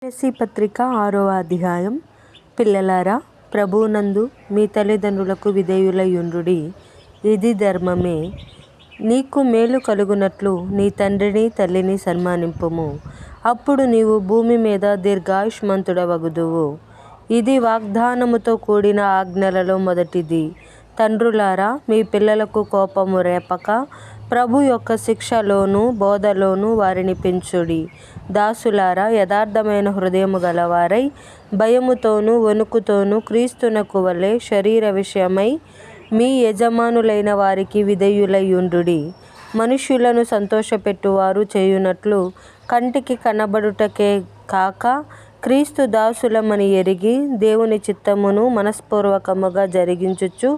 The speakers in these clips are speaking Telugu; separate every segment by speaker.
Speaker 1: ఎఫెసీ పత్రిక 6వ అధ్యాయం. పిల్లలారా, ప్రభువునందు మీ తల్లిదండ్రులకు విధేయులయుండుడి, ఇది ధర్మమే. నీకు మేలు కలుగునట్లు నీ తండ్రిని తల్లిని సన్మానింపుము, అప్పుడు నీవు భూమి మీద దీర్ఘాయుష్మంతుడవగుదువు. ఇది వాగ్దానముతో కూడిన ఆజ్ఞలలో మొదటిది. తండ్రులారా, మీ పిల్లలకు కోపము రేపక ప్రభు యొక్క శిక్షలోను బోధలోను వారిని పెంచుడి. దాసులారా, యథార్థమైన హృదయము గలవారై భయముతోనూ వణుకుతోనూ క్రీస్తునకు వలె శరీర విషయమై మీ యజమానులైన వారికి విధేయులయుండుడి. మనుష్యులను సంతోషపెట్టువారు చేయునట్లు కంటికి కనబడుటకే కాక క్రీస్తు దాసులమని ఎరిగి దేవుని చిత్తమును మనస్పూర్వకముగా జరిగించుచు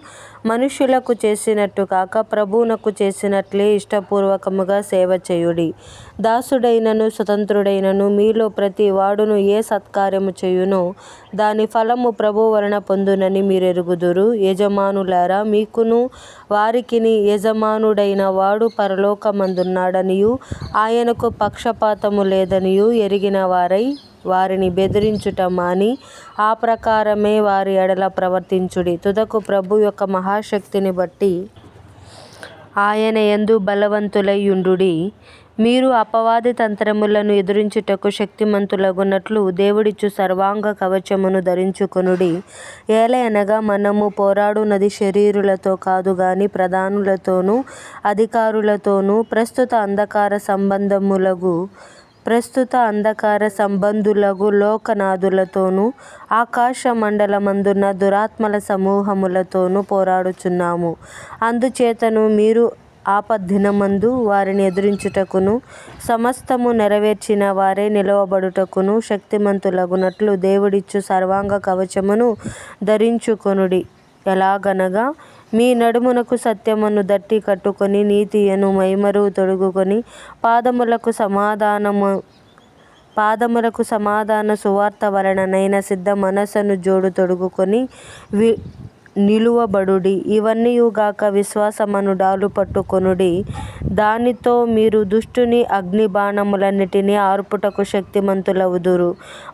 Speaker 1: మనుష్యులకు చేసినట్టు కాక ప్రభువునకు చేసినట్లే ఇష్టపూర్వకముగా సేవ చేయుడి. దాసుడైనను స్వతంత్రుడైనను మీలో ప్రతి వాడును ఏ సత్కార్యము చేయునో దాని ఫలము ప్రభువు వలన పొందునని మీరెరుగుదురు. యజమానులారా, మీకును వారికిని యజమానుడైన వాడు పరలోకమందున్నాడనియు ఆయనకు పక్షపాతము లేదనియు ఎరిగిన వారై వారిని బెదిరించుట మాని ఆ ప్రకారమే వారి ఎడల ప్రవర్తించుడి. తుదకు ప్రభు యొక్క మహాశక్తిని బట్టి ఆయన యందు బలవంతులైయుండుడి. మీరు అపవాది తంత్రములను ఎదురించుటకు శక్తిమంతులగునట్లు దేవుడిచ్చు సర్వాంగ కవచమును ధరించుకొనుడి. ఏలయనగా మనము పోరాడునది శరీరులతో కాదు గాని ప్రధానులతోనూ అధికారులతోనూ ప్రస్తుత అంధకార సంబంధులగు లోకనాథులతోనూ ఆకాశ మండలమందున్న దురాత్మల సమూహములతోనూ పోరాడుచున్నాము. అందుచేతను మీరు ఆపద్దినమందు వారిని ఎదిరించుటకును సమస్తము నెరవేర్చిన వారై నిలవబడుటకును శక్తిమంతులగునట్లు దేవుడిచ్చు సర్వాంగ కవచమును ధరించుకొనుడి. ఎలాగనగా మీ నడుమునకు సత్యమును దట్టి కట్టుకొని నీతియను మైమరువు తొడుగుకొని పాదములకు సమాధాన సువార్త వలననైన సిద్ధ మనస్సును జోడు తొడుగుకొని నిలువబడుడి. ఇవన్నీయుగాక విశ్వాసమను డాలు పట్టుకొనుడి. దానితో మీరు దుష్టుని అగ్ని బాణములన్నిటినీ ఆర్పుటకు శక్తిమంతులవుదురు.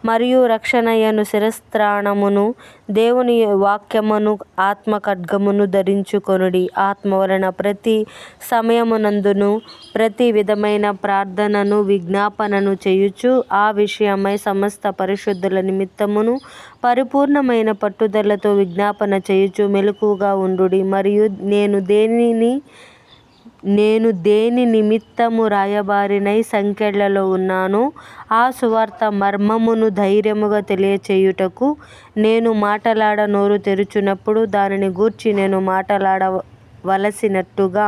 Speaker 1: మరియు రక్షణయను శిరస్త్రాణమును దేవుని వాక్యమును ఆత్మ ఖడ్గమును ధరించుకొనుడి. ఆత్మ వలన ప్రతి సమయమునందును ప్రతి విధమైన ప్రార్థనను విజ్ఞాపనను చేయుచు ఆ విషయమై సమస్త పరిశుద్ధుల నిమిత్తమును పరిపూర్ణమైన పట్టుదలతో విజ్ఞాపన చేయుచు మెలకువగా ఉండుడి. మరియు నేను దేని నిమిత్తము రాయబారినై సంకెళ్లలో ఉన్నానో ఆ సువార్త మర్మమును ధైర్యముగా తెలియచేయుటకు నేను మాటలాడ నోరు తెరుచున్నప్పుడు దానిని గూర్చి నేను మాటలాడవలసినట్టుగా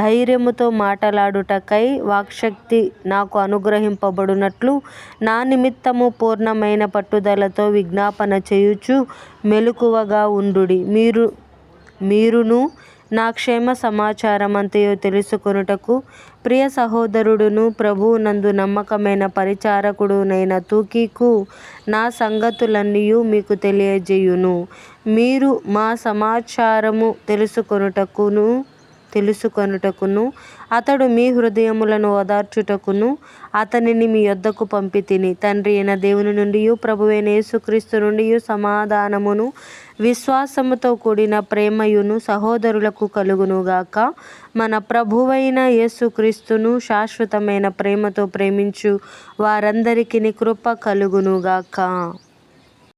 Speaker 1: ధైర్యముతో మాటలాడుటకై వాక్శక్తి నాకు అనుగ్రహింపబడునట్లు నా నిమిత్తము పూర్ణమైన పట్టుదలతో విజ్ఞాపన చేయుచు మెలకువగా ఉండుడి. మీరును నా క్షేమ సమాచారమంతయు తెలుసుకొనుటకు ప్రియ సహోదరుడును ప్రభువునందు నమ్మకమైన పరిచారకుడునైన తూకికు నా సంగతులన్నీయు మీకు తెలియజేయును. మీరు మా సమాచారము తెలుసుకొనుటకును అతడు మీ హృదయములను ఓదార్చుటకును అతనిని మీ యొద్దకు పంపితిని. తండ్రి అయిన దేవుని నుండియు ప్రభువైన యేసుక్రీస్తు నుండియు సమాధానమును విశ్వాసముతో కూడిన ప్రేమయును సహోదరులకు కలుగునుగాక. మన ప్రభువైన యేసుక్రీస్తును శాశ్వతమైన ప్రేమతో ప్రేమించు వారందరికిని కృప కలుగునుగాక.